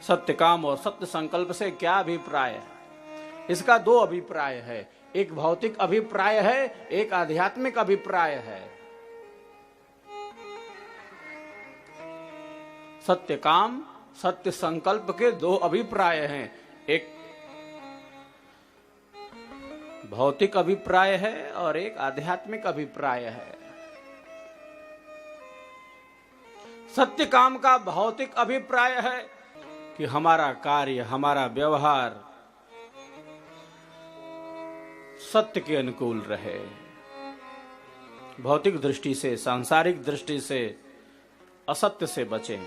सत्य काम और सत्य संकल्प से क्या अभिप्राय है? इसका दो अभिप्राय है, एक भौतिक अभिप्राय है, एक आध्यात्मिक अभिप्राय है। सत्य काम सत्य संकल्प के दो अभिप्राय हैं, एक भौतिक अभिप्राय है और एक आध्यात्मिक अभिप्राय है। सत्य काम का भौतिक अभिप्राय है कि हमारा कार्य, हमारा व्यवहार सत्य के अनुकूल रहे, भौतिक दृष्टि से, सांसारिक दृष्टि से असत्य से बचें।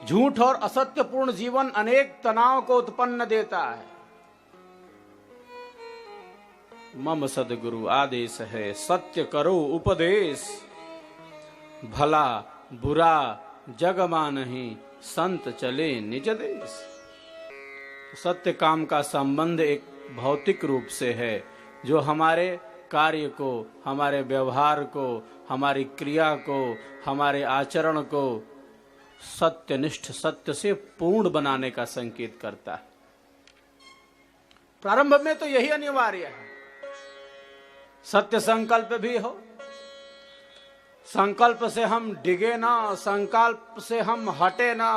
झूठ और असत्यपूर्ण जीवन अनेक तनाव को उत्पन्न देता है। मम सद्गुरु आदेश है, सत्य करो उपदेश, भला बुरा जग मानहि, संत चले निज देश। सत्य काम का संबंध एक भौतिक रूप से है, जो हमारे कार्य को, हमारे व्यवहार को, हमारी क्रिया को, हमारे आचरण को सत्यनिष्ठ, सत्य से पूर्ण बनाने का संकेत करता है। प्रारंभ में तो यही अनिवार्य है, सत्य संकल्प भी हो, संकल्प से हम डिगे ना, संकल्प से हम हटे ना।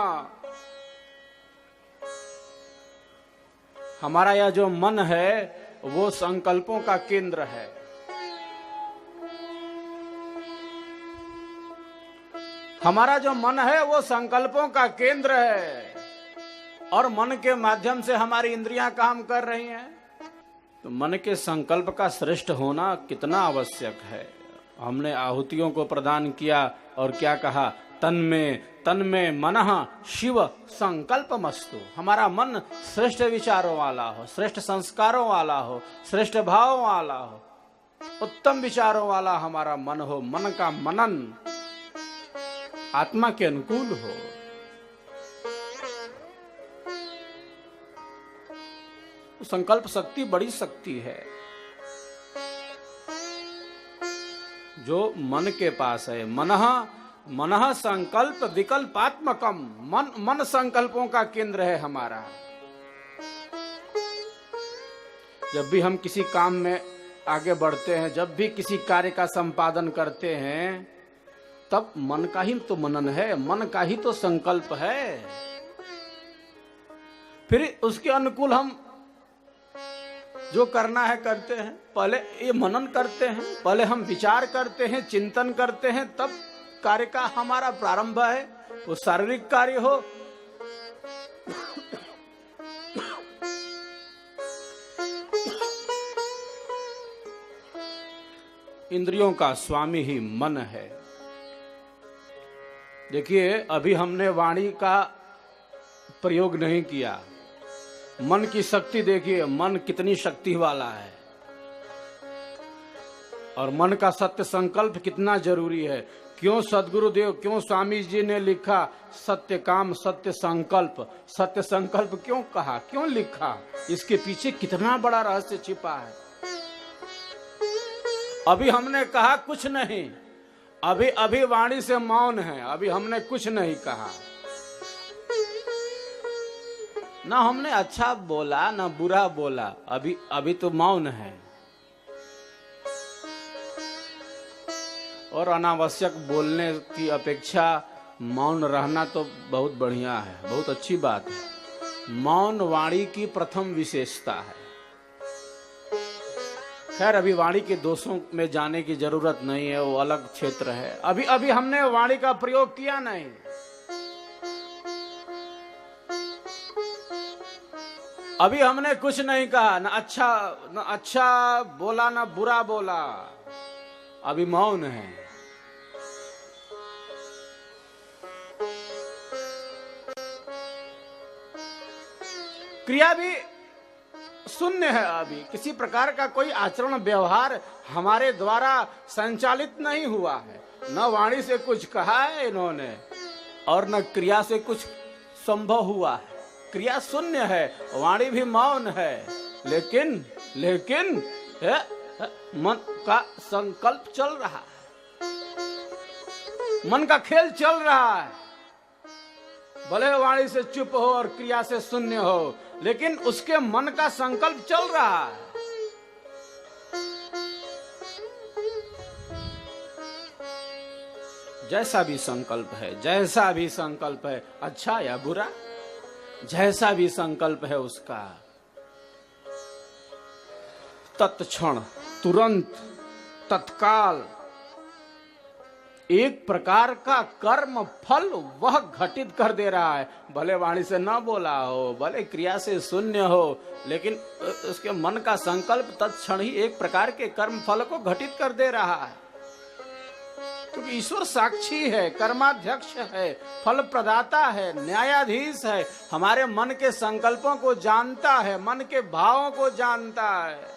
हमारा यह जो मन है वो संकल्पों का केंद्र है। हमारा जो मन है वो संकल्पों का केंद्र है, और मन के माध्यम से हमारी इंद्रियां काम कर रही हैं। तो मन के संकल्प का श्रेष्ठ होना कितना आवश्यक है। हमने आहुतियों को प्रदान किया और क्या कहा, तन में मनः शिव संकल्पमस्तु। हमारा मन श्रेष्ठ विचारों वाला हो, श्रेष्ठ संस्कारों वाला हो, श्रेष्ठ भावों वाला हो, उत्तम विचारों वाला हमारा मन हो। मन का मनन आत्मा के अनुकूल हो। संकल्प शक्ति बड़ी शक्ति है जो मन के पास है। मनः संकल्प विकल्पात्मकम। मन संकल्पों का केंद्र है हमारा। जब भी हम किसी काम में आगे बढ़ते हैं, जब भी किसी कार्य का संपादन करते हैं, तब मन का ही तो मनन है, मन का ही तो संकल्प है। फिर उसके अनुकूल हम जो करना है करते हैं। पहले ये मनन करते हैं, पहले हम विचार करते हैं, चिंतन करते हैं, तब कार्य का हमारा प्रारंभ है। वो शारीरिक कार्य हो, इंद्रियों का स्वामी ही मन है। देखिए, अभी हमने वाणी का प्रयोग नहीं किया। मन की शक्ति देखिए, मन कितनी शक्ति वाला है, और मन का सत्य संकल्प कितना जरूरी है। क्यों सदगुरुदेव, क्यों स्वामी जी ने लिखा सत्य काम सत्य संकल्प? सत्य संकल्प क्यों कहा, क्यों लिखा? इसके पीछे कितना बड़ा रहस्य छिपा है। अभी हमने कहा कुछ नहीं, अभी वाणी से मौन है, अभी हमने कुछ नहीं कहा। ना हमने अच्छा बोला ना बुरा बोला, अभी तो मौन है। और अनावश्यक बोलने की अपेक्षा मौन रहना तो बहुत बढ़िया है, बहुत अच्छी बात है। मौन वाणी की प्रथम विशेषता है। खैर, अभी वाणी के दोषों में जाने की जरूरत नहीं है, वो अलग क्षेत्र है। अभी हमने वाणी का प्रयोग किया नहीं। अभी हमने कुछ नहीं कहा, न अच्छा बोला न बुरा बोला, अभी मौन है। क्रिया भी शून्य है। अभी किसी प्रकार का कोई आचरण व्यवहार हमारे द्वारा संचालित नहीं हुआ है। न वाणी से कुछ कहा है इन्होंने, और न क्रिया से कुछ संभव हुआ है। क्रिया शून्य है, वाणी भी मौन है, लेकिन मन का संकल्प चल रहा है, मन का खेल चल रहा है। भले वाणी से चुप हो और क्रिया से शून्य हो, लेकिन उसके मन का संकल्प चल रहा है। जैसा भी संकल्प है, जैसा भी संकल्प है, अच्छा या बुरा, जैसा भी संकल्प है उसका तत्क्षण, तुरंत, तत्काल एक प्रकार का कर्म फल वह घटित कर दे रहा है। भले वाणी से न बोला हो, भले क्रिया से शून्य हो, लेकिन उसके मन का संकल्प तत्क्षण ही एक प्रकार के कर्म फल को घटित कर दे रहा है। क्योंकि ईश्वर साक्षी है, कर्माध्यक्ष है, फल प्रदाता है, न्यायाधीश है, हमारे मन के संकल्पों को जानता है, मन के भावों को जानता है।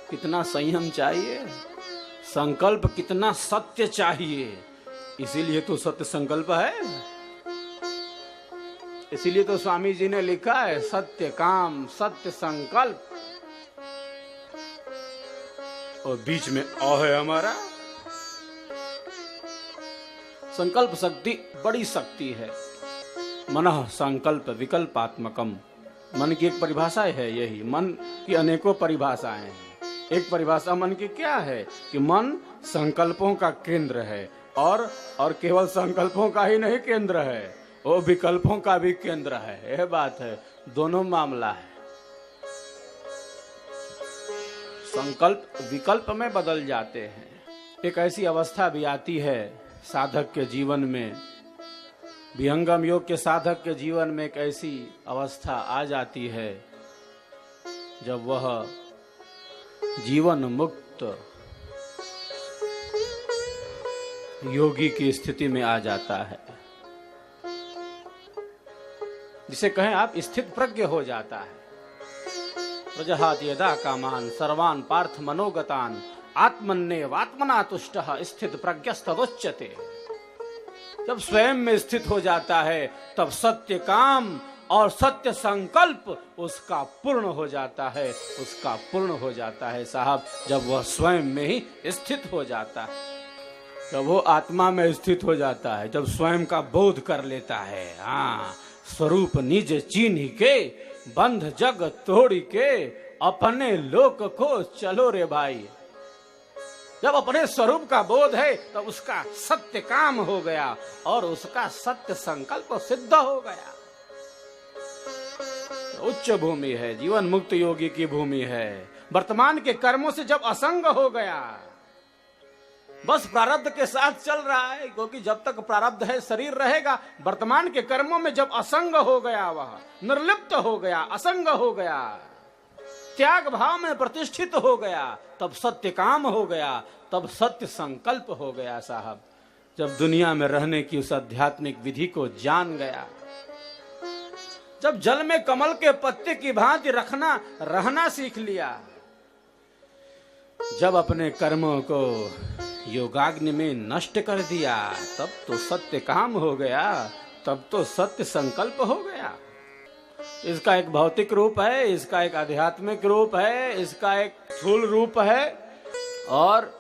कितना संयम चाहिए, संकल्प कितना सत्य चाहिए। इसीलिए तो सत्य संकल्प है। इसीलिए तो स्वामी जी ने लिखा है सत्य काम सत्य संकल्प, और बीच में अ है हमारा। संकल्प शक्ति बड़ी शक्ति है। मनः संकल्प विकल्पात्मकम, मन की एक परिभाषा है यही। मन की अनेकों परिभाषाएं हैं। एक परिभाषा मन की क्या है कि मन संकल्पों का केंद्र है, और केवल संकल्पों का ही नहीं केंद्र है, वो विकल्पों का भी केंद्र है। यह बात है, दोनों मामला है। संकल्प विकल्प में बदल जाते हैं। एक ऐसी अवस्था भी आती है साधक के जीवन में, विहंगम योग के साधक के जीवन में एक ऐसी अवस्था आ जाती है जब वह जीवन मुक्त योगी की स्थिति में आ जाता है, जिसे कहें आप स्थित प्रज्ञ हो जाता है। प्रजहाति यदा कामान सर्वान पार्थ मनोगतान आत्मन्नेव आत्मना तुष्टः स्थित प्रज्ञस्तदुच्यते। जब स्वयं में स्थित हो जाता है तब सत्य काम और सत्य संकल्प उसका पूर्ण हो जाता है, उसका पूर्ण हो जाता है साहब। जब वह स्वयं में ही स्थित हो जाता है, जब वो आत्मा में स्थित हो जाता है, जब स्वयं का बोध कर लेता है, हाँ, स्वरूप निज चीन्ह के बंध जग तोड़ी के अपने लोक को चलो रे भाई। जब अपने स्वरूप का बोध है तब उसका सत्य काम हो गया और उसका सत्य संकल्प सिद्ध हो गया। उच्च भूमि है, जीवन मुक्त योगी की भूमि है। वर्तमान के कर्मों से जब असंग हो गया, बस प्रारब्ध के साथ चल रहा है, क्योंकि जब तक प्रारब्ध है शरीर रहेगा। वर्तमान के कर्मों में जब असंग हो गया, वह निर्लिप्त हो गया, असंग हो गया, त्याग भाव में प्रतिष्ठित हो गया, तब सत्य काम हो गया, तब सत्य संकल्प हो गया साहब। जब दुनिया में रहने की उस आध्यात्मिक विधि को जान गया, जब जल में कमल के पत्ते की भांति रहना सीख लिया, जब अपने कर्मों को योगाग्नि में नष्ट कर दिया, तब तो सत्य काम हो गया, तब तो सत्य संकल्प हो गया। इसका एक भौतिक रूप है, इसका एक आध्यात्मिक रूप है, इसका एक स्थूल रूप है, और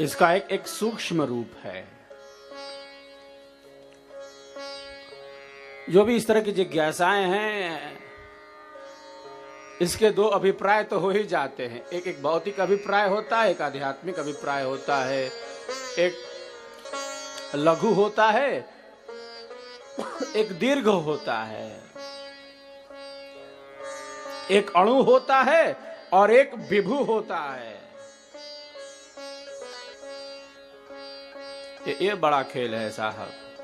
इसका एक सूक्ष्म रूप है। जो भी इस तरह की जिज्ञासाएं हैं, इसके दो अभिप्राय तो हो ही जाते हैं। एक भौतिक अभिप्राय होता है, एक आध्यात्मिक अभिप्राय होता है, एक लघु होता है, एक दीर्घ होता है, एक अणु होता है और एक विभु होता है। ये बड़ा खेल है साहब।